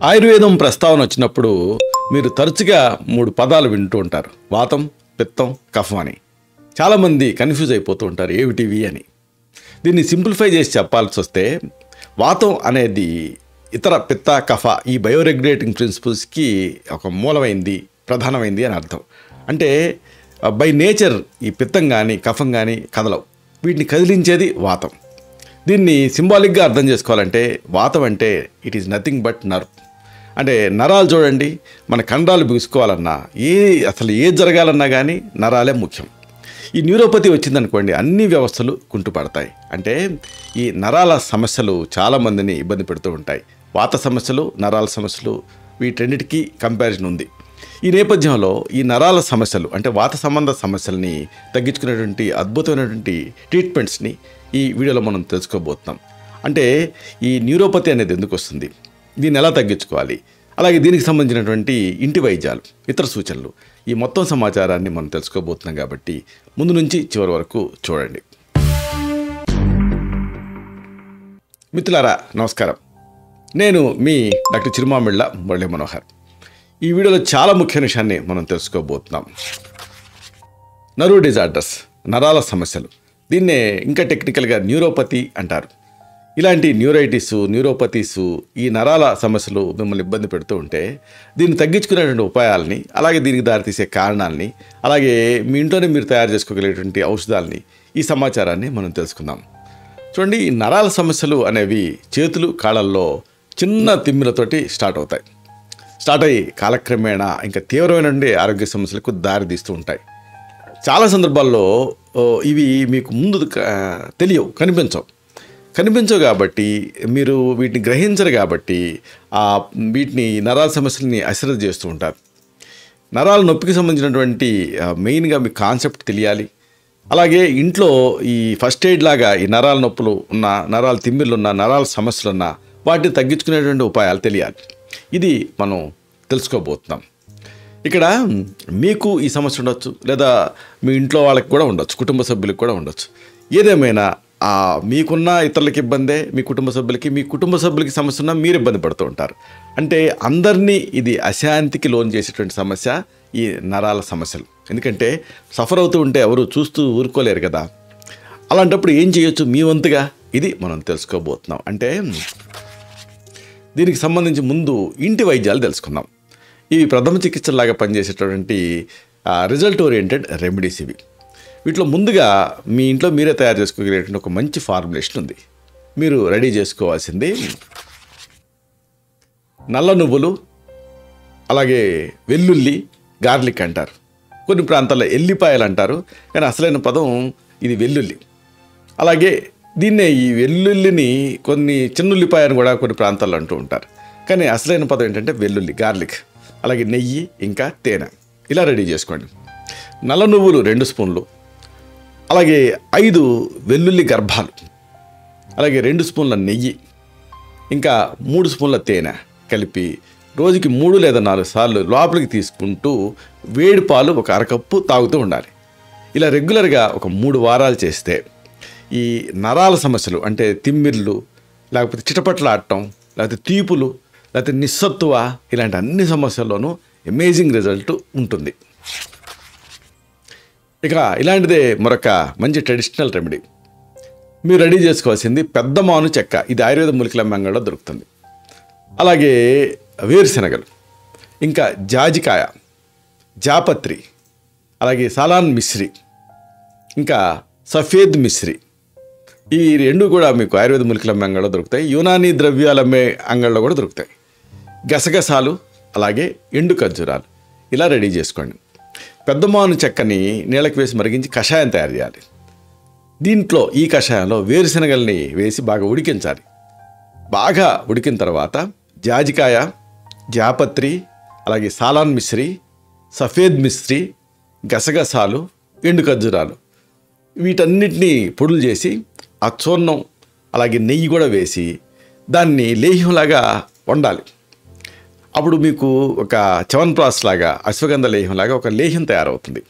ఆయుర్వేదం ప్రస్తావన వచ్చినప్పుడు మీరు తరచుగా 3 పదాలు వింటూ ఉంటారు. వాతం, పిత్తం, కఫం అని. చాలామంది కన్ఫ్యూజ్ అయిపోతూ ఉంటారు ఏమిటివి అని. దీన్ని సింప్లిఫై చేసి చెప్పాల్సి వస్తే వాతం అనేది ఇతర పిత్త, కఫ ఈ బయోరెగ్యులేటింగ్ ప్రిన్సిపల్స్కి ఒక మూలమైంది, ప్రధానమైంది అని అర్థం. అంటే బై నేచర్ ఈ పిత్తం కానీ కఫం కానీ కదలవు. వీటిని కదిలించేది వాతం. దీన్ని సింబాలిక్గా అర్థం చేసుకోవాలంటే వాతం అంటే it is nothing but nerve. అంటే నరాలు చూడండి, మన కండరాలు బిగుసుకోవాలన్నా అసలు ఏది జరగాలన్నా కానీ నరాలే ముఖ్యం. ఈ న్యూరోపతి వచ్చిందనుకోండి అన్ని వ్యవస్థలు కుంటుపడతాయి. అంటే ఈ నరాల సమస్యలు చాలామందిని ఇబ్బంది పెడుతూ ఉంటాయి. వాత సమస్యలు, నరాల సమస్యలు వీటన్నిటికీ కంపారిజన్ ఉంది. ఈ నేపథ్యంలో ఈ నరాల సమస్యలు అంటే వాత సంబంధ సమస్యల్ని తగ్గించుకునేటువంటి అద్భుతమైనటువంటి ట్రీట్మెంట్స్ని ఈ వీడియోలో మనం తెలుసుకోబోతున్నాం. అంటే ఈ న్యూరోపతి అనేది ఎందుకు వస్తుంది, దీన్ని ఎలా తగ్గించుకోవాలి, అలాగే దీనికి సంబంధించినటువంటి ఇంటి వైద్యాలు, ఇతర సూచనలు, ఈ మొత్తం సమాచారాన్ని మనం తెలుసుకోబోతున్నాం. కాబట్టి ముందు నుంచి చివరి వరకు చూడండి. మిత్రులారా నమస్కారం, నేను మీ డాక్టర్ చిరుమామిళ్ళ మురళీ మనోహర్. ఈ వీడియోలో చాలా ముఖ్యమైన విషయాన్ని మనం తెలుసుకోబోతున్నాం. నర్వ్ డిజార్డర్స్, నరాల సమస్యలు, దీన్నే ఇంకా టెక్నికల్గా న్యూరోపతి అంటారు. ఇలాంటి న్యూరైటిస్, న్యూరోపతీసు, ఈ నరాల సమస్యలు మిమ్మల్ని ఇబ్బంది పెడుతూ ఉంటే దీన్ని తగ్గించుకునేటువంటి ఉపాయాలని, అలాగే దీనికి దారితీసే కారణాలని, అలాగే మీ ఇంట్లోనే మీరు తయారు చేసుకోగలిగేటువంటి ఔషధాలని, ఈ సమాచారాన్ని మనం తెలుసుకుందాం. చూడండి, ఈ నరాల సమస్యలు అనేవి చేతులు, కాళ్ళల్లో చిన్న తిమ్మిరతోటి స్టార్ట్ అవుతాయి. స్టార్ట్ అయ్యి కాలక్రమేణా ఇంకా తీవ్రమైనటువంటి ఆరోగ్య సమస్యలకు దారితీస్తూ ఉంటాయి. చాలా సందర్భాల్లో ఇవి మీకు ముందు తెలియవు, కనిపించవు కాబట్టి మీరు వీటిని గ్రహించరు కాబట్టి వీటిని నరాల సమస్యలని అశ్రద్ధ చేస్తూ ఉంటారు. నరాల నొప్పికి సంబంధించినటువంటి మెయిన్గా మీకు కాన్సెప్ట్ తెలియాలి. అలాగే ఇంట్లో ఈ ఫస్ట్ ఎయిడ్ లాగా ఈ నరాల నొప్పులు ఉన్న, నరాల తిమ్మిర్లు ఉన్న, నరాల సమస్యలు ఉన్న వాటిని తగ్గించుకునేటువంటి ఉపాయాలు తెలియాలి. ఇది మనం తెలుసుకోబోతున్నాం. ఇక్కడ మీకు ఈ సమస్య ఉండొచ్చు, లేదా మీ ఇంట్లో వాళ్ళకి కూడా ఉండొచ్చు, కుటుంబ సభ్యులకు కూడా ఉండొచ్చు. ఏదేమైనా మీకున్న ఇతరులకి ఇబ్బందే, మీ కుటుంబ సభ్యులకి సమస్య ఉన్నా మీరు ఇబ్బంది పడుతూ ఉంటారు. అంటే అందరినీ ఇది అశాంతికి లోన్ చేసేటువంటి సమస్య ఈ నరాల సమస్యలు. ఎందుకంటే సఫర్ అవుతూ ఉంటే ఎవరు చూస్తూ ఊరుకోలేరు కదా. అలాంటప్పుడు ఏం చేయొచ్చు మీ వంతుగా, ఇది మనం తెలుసుకోబోతున్నాం. అంటే దీనికి సంబంధించి ముందు ఇంటి వైద్యాలు తెలుసుకుందాం. ఇవి ప్రథమ చికిత్సలాగా పనిచేసేటటువంటి రిజల్ట్ ఓరియంటెడ్ రెమెడీస్ ఇవి. వీటిలో ముందుగా మీ ఇంట్లో మీరే తయారు చేసుకోగలిగేటువంటి ఒక మంచి ఫార్ములేషన్ ఉంది. మీరు రెడీ చేసుకోవాల్సింది నల్ల నువ్వులు, అలాగే వెల్లుల్లి, గార్లిక్ అంటారు. కొన్ని ప్రాంతాల్లో ఎల్లిపాయలు అంటారు, కానీ అసలైన పదం ఇది వెల్లుల్లి. అలాగే దీన్నే ఈ వెల్లుల్లిని కొన్ని చిన్నుల్లిపాయని కూడా కొన్ని ప్రాంతాల్లో అంటూ ఉంటారు, కానీ అసలైన పదం ఏంటంటే వెల్లుల్లి, గార్లిక్. అలాగే నెయ్యి, ఇంకా తేనె. ఇలా రెడీ చేసుకోండి. నల్ల నువ్వులు 2 స్పూన్లు, అలాగే 5 వెల్లుల్లి గర్భాలు, అలాగే 2 స్పూన్ల నెయ్యి, ఇంకా 3 స్పూన్ల తేనె కలిపి రోజుకి 3 లేదా 4 సార్లు లోపలికి తీసుకుంటూ వేడి పాలు 1 అరకప్పు తాగుతూ ఉండాలి. ఇలా రెగ్యులర్గా ఒక 3 వారాలు చేస్తే ఈ నరాల సమస్యలు అంటే తిమ్మిర్లు, లేకపోతే చిటపట్లాడటం, లేకపోతే తీపులు, లేకపోతే నిస్సత్తువ, ఇలాంటి అన్ని సమస్యల్లోనూ అమేజింగ్ రిజల్ట్ ఉంటుంది. ఇక ఇలాంటిదే మరొక మంచి ట్రెడిషనల్ రెమెడీ. మీరు రెడీ చేసుకోవాల్సింది పెద్ద మాను చెక్క. ఇది ఆయుర్వేద మూలికల మంగళలో దొరుకుతుంది. అలాగే వేరుశనగలు, ఇంకా జాజికాయ, జాపత్రి, అలాగే సాలాన్ మిశ్రి, ఇంకా సఫేద్ మిశ్రి. ఈ 2 కూడా మీకు ఆయుర్వేద మూలికల అంగళ్ళలో దొరుకుతాయి. యునానీ ద్రవ్యాలు అమ్మే అంగళ్ళలో కూడా దొరుకుతాయి. గసగసాలు, అలాగే ఎండు ఖర్జూరాలు. ఇలా రెడీ చేసుకోండి. పెద్ద మాను చెక్కని నీళ్ళకి వేసి మరిగించి కషాయం తయారు చేయాలి. దీంట్లో ఈ కషాయంలో వేరుశనగల్ని వేసి బాగా ఉడికించాలి. బాగా ఉడికిన తర్వాత జాజికాయ, జాపత్రి, అలాగే సాలాన్ మిశ్రి, సఫేద్ మిశ్రి, గసగసాలు, ఎండు ఖర్జూరాలు, వీటన్నిటినీ పొడులు చేసి ఆ చూర్ణం, అలాగే నెయ్యి కూడా వేసి దాన్ని లేహ్యంలాగా వండాలి. అప్పుడు మీకు ఒక చ్యవన్ప్రాష్ లాగా, అశ్వగంధ లేహ్యంలాగా ఒక లేహ్యం తయారవుతుంది.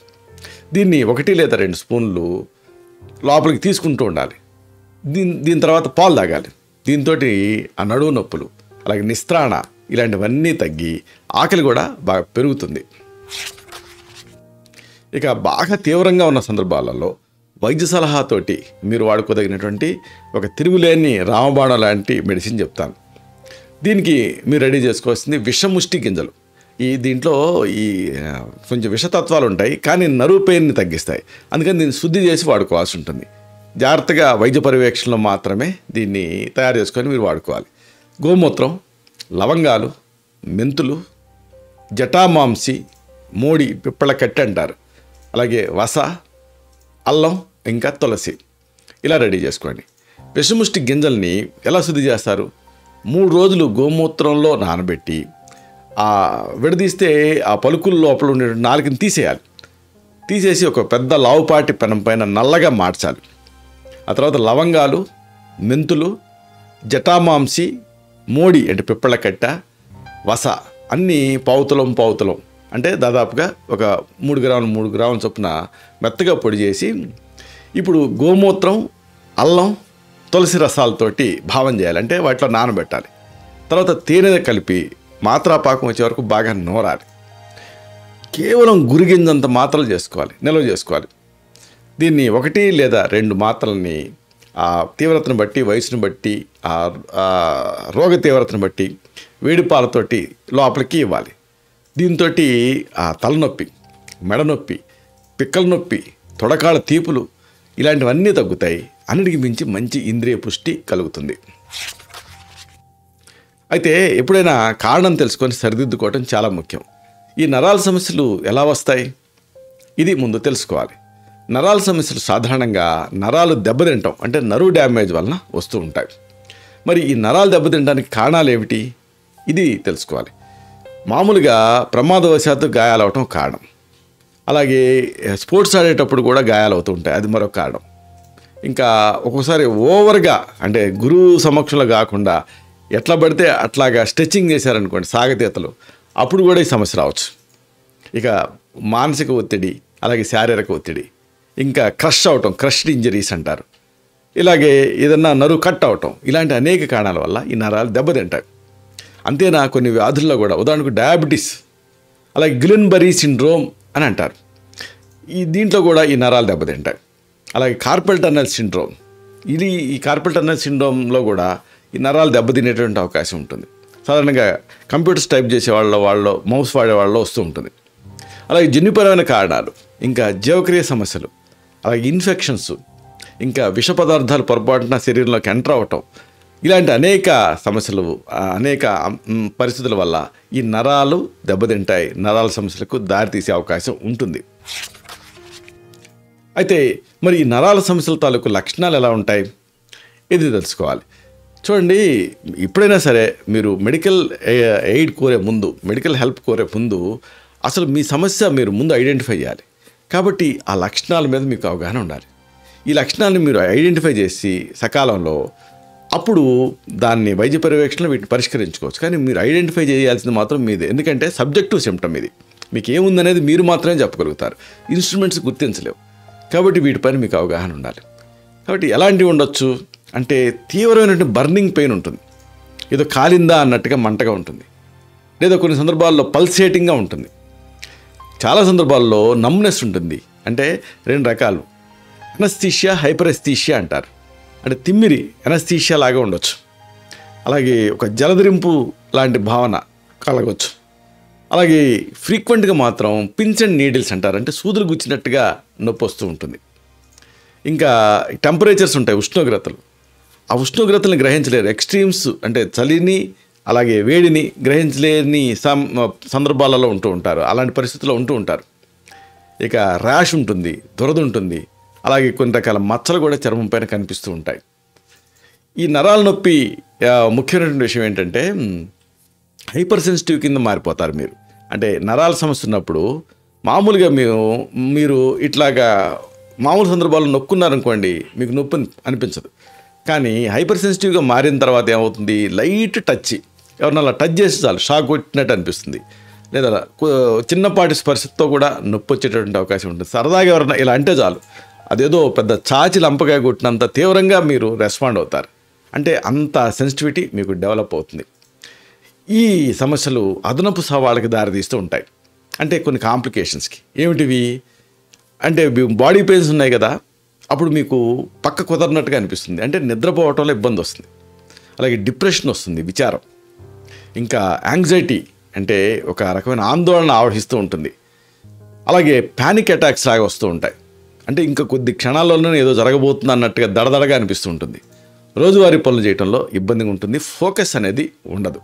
దీన్ని 1 లేదా 2 స్పూన్లు లోపలికి తీసుకుంటూ ఉండాలి. దీని తర్వాత పాలు తాగాలి. దీంతో ఆ నడువు నొప్పులు, అలాగే నిస్త్రాణ, ఇలాంటివన్నీ తగ్గి ఆకలి కూడా బాగా పెరుగుతుంది. ఇక బాగా తీవ్రంగా ఉన్న సందర్భాలలో వైద్య సలహాతోటి మీరు వాడుకోదగినటువంటి ఒక తిరుగులేని రామబాణం లాంటి మెడిసిన్ చెప్తాను. దీనికి మీరు రెడీ చేసుకోవాల్సింది విషముష్టి గింజలు. దీంట్లో కొంచెం విషతత్వాలు ఉంటాయి, కానీ నరువు పెయిన్ని తగ్గిస్తాయి. అందుకని దీన్ని శుద్ధి చేసి వాడుకోవాల్సి ఉంటుంది. జాగ్రత్తగా వైద్య పర్యవేక్షణలో మాత్రమే దీన్ని తయారు చేసుకొని మీరు వాడుకోవాలి. గోమూత్రం, లవంగాలు, మెంతులు, జటామాంసి, మోడి, పిప్పళ కట్టె అంటారు, అలాగే వస, అల్లం, ఇంకా తులసి ఇలా రెడీ చేసుకోండి. విషముష్టి గింజల్ని ఎలా శుద్ధి చేస్తారు? 3 రోజులు గోమూత్రంలో నానబెట్టి విడదీస్తే ఆ పలుకుల లోపల ఉండే నాలుకని తీసేయాలి. తీసేసి ఒక పెద్ద లావుపాటి పెనం పైన నల్లగా మార్చాలి. ఆ తర్వాత లవంగాలు, మెంతులు, జటామాంసి, మోడి అంటే పిప్పళ్ళ కట్ట, వస అన్నీ పావుతులం అంటే దాదాపుగా ఒక 3 గ్రాముల చొప్పున మెత్తగా పొడి చేసి ఇప్పుడు గోమూత్రం, అల్లం, తులసి రసాలతోటి భావం చేయాలి. అంటే వాటిలో నానబెట్టాలి. తర్వాత తేనె కలిపి మాత్రాపాకం వచ్చే వరకు బాగా నూరాలి. కేవలం గురిగింజంత మాత్రలు చేసుకోవాలి, నిల్వ చేసుకోవాలి. దీన్ని 1 లేదా 2 మాత్రలని ఆ తీవ్రతను బట్టి, వయసును బట్టి, ఆ రోగ తీవ్రతను బట్టి వేడి పాలతోటి లోపలికి ఇవ్వాలి. దీంతో ఆ తలనొప్పి, మెడనొప్పి, పిక్కల నొప్పి, తొడకాళ్ళ తీపులు ఇలాంటివన్నీ తగ్గుతాయి. అన్నిటికి మించి మంచి ఇంద్రియ పుష్టి కలుగుతుంది. అయితే ఎప్పుడైనా కారణం తెలుసుకొని సరిదిద్దుకోవటం చాలా ముఖ్యం. ఈ నరాల సమస్యలు ఎలా వస్తాయి? ఇది ముందు తెలుసుకోవాలి. నరాల సమస్యలు సాధారణంగా నరాలు దెబ్బతింటాం అంటే నర్వ్ డ్యామేజ్ వలన వస్తూ ఉంటాయి. మరి ఈ నరాలు దెబ్బతింటానికి కారణాలు ఏమిటి? ఇది తెలుసుకోవాలి. మామూలుగా ప్రమాదవశాత్తు గాయాలవటం కారణం. అలాగే స్పోర్ట్స్ ఆడేటప్పుడు కూడా గాయాలు అవుతూ ఉంటాయి, అది మరొక కారణం. ఇంకా ఒక్కోసారి ఓవర్గా అంటే గురువు సమక్షంలో కాకుండా ఎట్లా పడితే అట్లాగా స్ట్రెచ్చింగ్ చేశారనుకోండి, సాగతీతలు, అప్పుడు కూడా ఈ సమస్య రావచ్చు. ఇక మానసిక ఒత్తిడి, అలాగే శారీరక ఒత్తిడి, ఇంకా క్రష్డ్ ఇంజరీస్ అంటారు, ఇలాగే ఏదన్నా నరువు కట్ అవటం, ఇలాంటి అనేక కారణాల వల్ల ఈ నరాలు దెబ్బతింటాయి. అంతేనా కొన్ని వ్యాధుల్లో కూడా, ఉదాహరణకు డయాబెటీస్, అలాగే గిలెన్బరీ సిండ్రోమ్ అని అంటారు, దీంట్లో కూడా ఈ నరాలు దెబ్బతింటాయి. అలాగే కార్పల్ టన్నెల్ సిండ్రోమ్, ఈ కార్పల్ టన్నెల్ సిండ్రోమ్లో కూడా ఈ నరాలు దెబ్బతినేటువంటి అవకాశం ఉంటుంది. సాధారణంగా కంప్యూటర్స్ టైప్ చేసే వాళ్ళు మౌస్ వాడే వాళ్ళలో వస్తూ ఉంటుంది. అలాగే జన్యుపరమైన కారణాలు, ఇంకా జీవక్రియ సమస్యలు, అలాగే ఇన్ఫెక్షన్స్, ఇంకా విష పదార్థాలు పొరపాటున శరీరంలోకి ఎంటర్ అవ్వటం, ఇలాంటి అనేక సమస్యలు, అనేక పరిస్థితుల వల్ల ఈ నరాలు దెబ్బతింటాయి. నరాల సమస్యలకు దారితీసే అవకాశం ఉంటుంది. అయితే మరి ఈ నరాల సమస్యల తాలూకు లక్షణాలు ఎలా ఉంటాయి? ఇది తెలుసుకోవాలి. చూడండి, ఎప్పుడైనా సరే మీరు మెడికల్ ఎయిడ్ కోరే ముందు, మెడికల్ హెల్ప్ కోరే ముందు అసలు మీ సమస్య మీరు ముందు ఐడెంటిఫై చేయాలి. కాబట్టి ఆ లక్షణాల మీద మీకు అవగాహన ఉండాలి. ఈ లక్షణాలను మీరు ఐడెంటిఫై చేసి సకాలంలో అప్పుడు దాన్ని వైద్య పర్యవేక్షణలో వీటిని పరిష్కరించుకోవచ్చు. కానీ మీరు ఐడెంటిఫై చేయాల్సింది మాత్రం మీదే. ఎందుకంటే సబ్జెక్టివ్ సిమ్టమ్ ఇది, మీకు ఏముందనేది మీరు మాత్రమే చెప్పగలుగుతారు, ఇన్స్ట్రుమెంట్స్ గుర్తించలేవు. కాబట్టి వీటిపైన మీకు అవగాహన ఉండాలి. కాబట్టి ఎలాంటివి ఉండొచ్చు అంటే తీవ్రమైనటువంటి బర్నింగ్ పెయిన్ ఉంటుంది, ఏదో కాలిందా అన్నట్టుగా మంటగా ఉంటుంది, లేదా కొన్ని సందర్భాల్లో పల్సేటింగ్గా ఉంటుంది. చాలా సందర్భాల్లో నమ్నెస్ ఉంటుంది. అంటే 2 రకాలు, ఎనస్థీషియా, హైపరెస్థీషియా అంటారు. అంటే తిమ్మిరి ఎనస్థీషియా లాగా ఉండొచ్చు. అలాగే ఒక జలధరింపు లాంటి భావన కలగవచ్చు. అలాగే ఫ్రీక్వెంట్గా మాత్రం పిన్స్ అండ్ నీడిల్స్ అంటారు, అంటే సూదులు గుచ్చినట్టుగా నొప్పి వస్తూ ఉంటుంది. ఇంకా టెంపరేచర్స్ ఉంటాయి, ఉష్ణోగ్రతలు. ఆ ఉష్ణోగ్రతలను గ్రహించలేరు. ఎక్స్ట్రీమ్స్ అంటే చలిని అలాగే వేడిని గ్రహించలేని సందర్భాలలో ఉంటూ ఉంటారు, అలాంటి పరిస్థితుల్లో ఉంటూ ఉంటారు. ఇక ర్యాష్ ఉంటుంది, దురద ఉంటుంది, అలాగే కొన్ని రకాల మచ్చలు కూడా చర్మం పైన కనిపిస్తూ ఉంటాయి. ఈ నరాల నొప్పి ముఖ్యమైనటువంటి విషయం ఏంటంటే హైపర్ సెన్సిటివ్ కింద మారిపోతారు మీరు. అంటే నరాల సమస్య ఉన్నప్పుడు మామూలుగా మీరు ఇట్లాగా మామూలు సందర్భాల్లో నొక్కున్నారనుకోండి, మీకు నొప్పి అనిపించదు. కానీ హైపర్ సెన్సిటివ్గా మారిన తర్వాత ఏమవుతుంది, లైట్ టచ్, ఎవరిన అలా టచ్ చేసి చాలు షాక్ కొట్టినట్టు అనిపిస్తుంది, లేదా చిన్నపాటి స్పర్శతో కూడా నొప్పి వచ్చేటటువంటి అవకాశం ఉంటుంది. సరదాగా ఎవరైనా ఇలా అంటే చాలు, అదేదో పెద్ద చాచి లంపకాయ కొట్టినంత తీవ్రంగా మీరు రెస్పాండ్ అవుతారు. అంటే అంత సెన్సిటివిటీ మీకు డెవలప్ అవుతుంది. ఈ సమస్యలు అదనపు సవాళ్ళకి దారితీస్తూ ఉంటాయి. అంటే కొన్ని కాంప్లికేషన్స్కి. ఏమిటివి అంటే బాడీ పెయిన్స్ ఉన్నాయి కదా, అప్పుడు మీకు పక్క కుదరనట్టుగా అనిపిస్తుంది, అంటే నిద్రపోవటంలో ఇబ్బంది వస్తుంది. అలాగే డిప్రెషన్ వస్తుంది, విచారం, ఇంకా యాంగ్జైటీ అంటే ఒక రకమైన ఆందోళన ఆవహిస్తూ ఉంటుంది. అలాగే ప్యానిక్ అటాక్స్ లాగా వస్తూ ఉంటాయి, అంటే ఇంకా కొద్ది క్షణాల్లోనే ఏదో జరగబోతుంది అన్నట్టుగా దడదడగా అనిపిస్తూ ఉంటుంది. రోజువారీ పనులు చేయడంలో ఇబ్బందిగా ఉంటుంది, ఫోకస్ అనేది ఉండదు.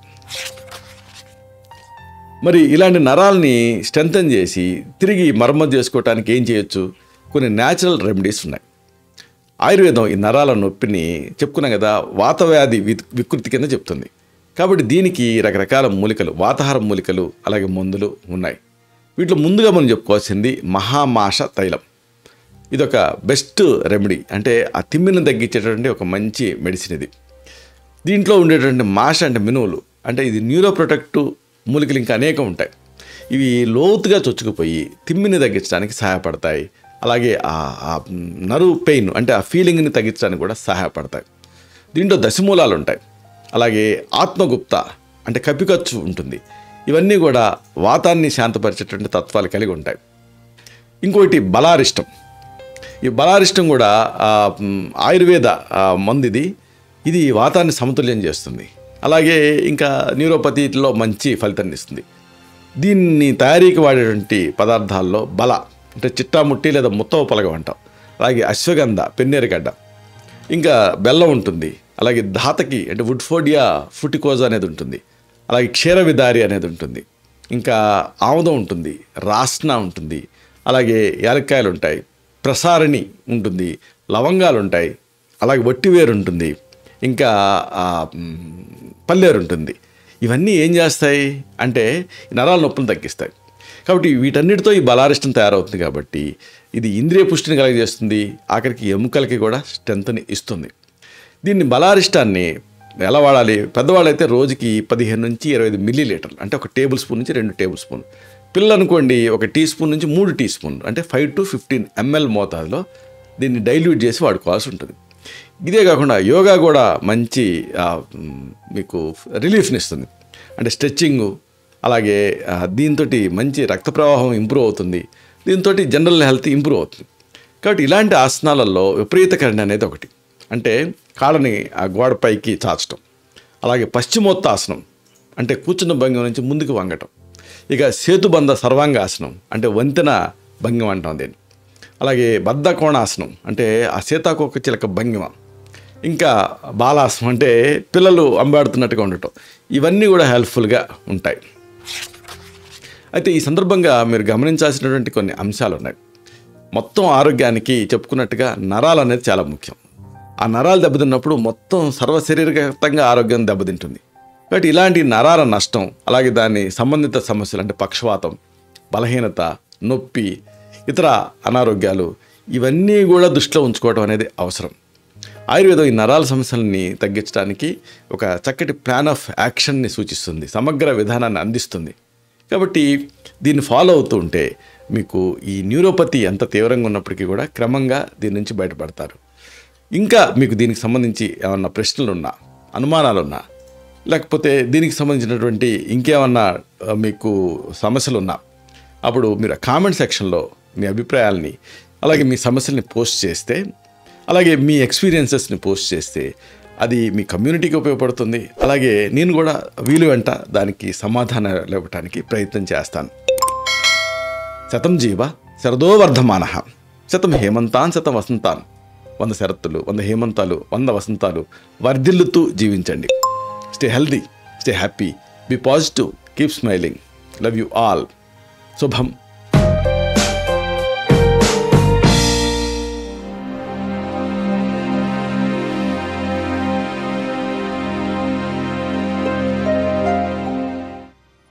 మరి ఇలాంటి నరాల్ని స్ట్రెంథన్ చేసి తిరిగి మరమ్మతు చేసుకోవడానికి ఏం చేయొచ్చు? కొన్ని న్యాచురల్ రెమెడీస్ ఉన్నాయి. ఆయుర్వేదం ఈ నరాల నొప్పిని చెప్పుకున్నాం కదా, వాతవ్యాధి వికృతి కింద చెప్తుంది. కాబట్టి దీనికి రకరకాల మూలికలు, వాతాహార మూలికలు, అలాగే మందులు ఉన్నాయి. వీటిలో ముందుగా మనం చెప్పుకోవాల్సింది మహామాష తైలం. ఇదొక బెస్ట్ రెమెడీ, అంటే ఆ తిమ్మిని తగ్గించేటటువంటి ఒక మంచి మెడిసిన్ ఇది. దీంట్లో ఉండేటువంటి మాష అంటే మినువులు, అంటే ఇది న్యూరోప్రొటెక్టివ్ మూలికలు ఇంకా అనేకం ఉంటాయి. ఇవి లోతుగా చొచ్చుకుపోయి తిమ్మిని తగ్గించడానికి సహాయపడతాయి. అలాగే ఆ నర్వ్ పెయిన్ అంటే ఆ ఫీలింగ్ని తగ్గించడానికి కూడా సహాయపడతాయి. దీంట్లో దశమూలాలు ఉంటాయి. అలాగే ఆత్మగుప్త అంటే కపికచ్చు ఉంటుంది. ఇవన్నీ కూడా వాతాన్ని శాంతపరిచేటువంటి తత్వాలు కలిగి ఉంటాయి. ఇంకోటి బలారిష్టం. ఈ బలారిష్టం కూడా ఆయుర్వేద మందు. ఇది వాతాన్ని సమతుల్యం చేస్తుంది. అలాగే ఇంకా న్యూరోపతిలో మంచి ఫలితాన్ని ఇస్తుంది. దీన్ని తయారీకి వాడేటువంటి పదార్థాల్లో బల అంటే చిట్టాముట్టి లేదా ముత్తవ పలగం అంటాం. అలాగే అశ్వగంధ, పెన్నేరుగడ్డ, ఇంకా బెల్లం ఉంటుంది. అలాగే ధాతకి అంటే వుడ్ఫోడియా ఫ్రూటికోజా అనేది ఉంటుంది. అలాగే క్షీర విదారి అనేది ఉంటుంది. ఇంకా ఆముదం ఉంటుంది, రాస్నా ఉంటుంది, అలాగే యాలక్కాయలు ఉంటాయి, ప్రసారణి ఉంటుంది, లవంగాలు ఉంటాయి, అలాగే వట్టివేరు ఉంటుంది, ఇంకా పల్లేరు ఉంటుంది. ఇవన్నీ ఏం చేస్తాయి అంటే నరాల నొప్పులను తగ్గిస్తాయి. కాబట్టి వీటన్నిటితో ఈ బలారిష్టం తయారవుతుంది. కాబట్టి ఇది ఇంద్రియ పుష్టిని కలగజేస్తుంది, ఆఖరికి ఎముకలకి కూడా స్ట్రెంత్ని ఇస్తుంది. దీన్ని బలారిష్టాన్ని ఎలా వాడాలి? పెద్దవాళ్ళైతే రోజుకి 15 నుంచి 25 మిల్లీలీటర్లు, అంటే 1 టేబుల్ స్పూన్ నుంచి 2 టేబుల్ స్పూన్. పిల్లలు అనుకోండి 1 టీ స్పూన్ నుంచి 3 టీ స్పూన్లు, అంటే 5 to 15 ml మోతాదులో దీన్ని డైల్యూట్ చేసి వాడుకోవాల్సి ఉంటుంది. ఇదే కాకుండా యోగా కూడా మంచి మీకు రిలీఫ్ని ఇస్తుంది. అంటే స్ట్రెచ్చింగు, అలాగే దీంతో మంచి రక్త ప్రవాహం ఇంప్రూవ్ అవుతుంది. దీంతో జనరల్ హెల్త్ ఇంప్రూవ్ అవుతుంది. కాబట్టి ఇలాంటి ఆసనాలలో విపరీతకరణ అనేది ఒకటి, అంటే కాళ్ళని ఆ గోడపైకి చాచటం. అలాగే పశ్చిమోత్తాసనం అంటే కూర్చున్న భంగిమ నుంచి ముందుకు వంగటం. ఇక సేతుబంధ సర్వాంగాసనం అంటే వంతెన భంగిమ అంటాం దీన్ని. అలాగే బద్ధకోణాసనం అంటే ఆ సీతాకోక చిలక భంగిమ. ఇంకా బాలాసనం అంటే పిల్లలు అంబాడుతున్నట్టుగా ఉండటం. ఇవన్నీ కూడా హెల్ప్ఫుల్గా ఉంటాయి. అయితే ఈ సందర్భంగా మీరు గమనించాల్సినటువంటి కొన్ని అంశాలు ఉన్నాయి. మొత్తం ఆరోగ్యానికి చెప్పుకున్నట్టుగా నరాలు అనేది చాలా ముఖ్యం. ఆ నరాలు దెబ్బతిన్నప్పుడు మొత్తం సర్వశరీరగతంగా ఆరోగ్యం దెబ్బతింటుంది. కాబట్టి ఇలాంటి నరాల నష్టం, అలాగే దాని సంబంధిత సమస్యలు అంటే పక్షవాతం, బలహీనత, నొప్పి, ఇతర అనారోగ్యాలు, ఇవన్నీ కూడా దృష్టిలో ఉంచుకోవడం అనేది అవసరం. ఆయుర్వేదం ఈ నరాల సమస్యలని తగ్గించడానికి ఒక చక్కటి ప్లాన్ ఆఫ్ యాక్షన్ని సూచిస్తుంది, సమగ్ర విధానాన్ని అందిస్తుంది. కాబట్టి దీన్ని ఫాలో అవుతూ ఉంటే మీకు ఈ న్యూరోపతి ఎంత తీవ్రంగా ఉన్నప్పటికీ కూడా క్రమంగా దీని నుంచి బయటపడతారు. ఇంకా మీకు దీనికి సంబంధించి ఏమన్నా ప్రశ్నలున్నా, అనుమానాలున్నా, లేకపోతే దీనికి సంబంధించినటువంటి ఇంకేమన్నా మీకు సమస్యలున్నా, అప్పుడు మీరు కామెంట్ సెక్షన్లో మీ అభిప్రాయాలని, అలాగే మీ సమస్యల్ని పోస్ట్ చేస్తే, అలాగే మీ ఎక్స్పీరియన్సెస్ని పోస్ట్ చేస్తే అది మీ కమ్యూనిటీకి ఉపయోగపడుతుంది. అలాగే నేను కూడా వీలు వెంట దానికి సమాధానాలు ఇవ్వడానికి ప్రయత్నం చేస్తాను. శతం జీవ శరదో వర్ధమానః, శతం హేమంతాన్ శతం వసంతాన్. 100 శరత్తులు, 100 హేమంతాలు, 100 వసంతాలు వర్ధిల్లుతూ జీవించండి. Stay healthy, stay happy, be positive, keep smiling. Love you all. శుభం.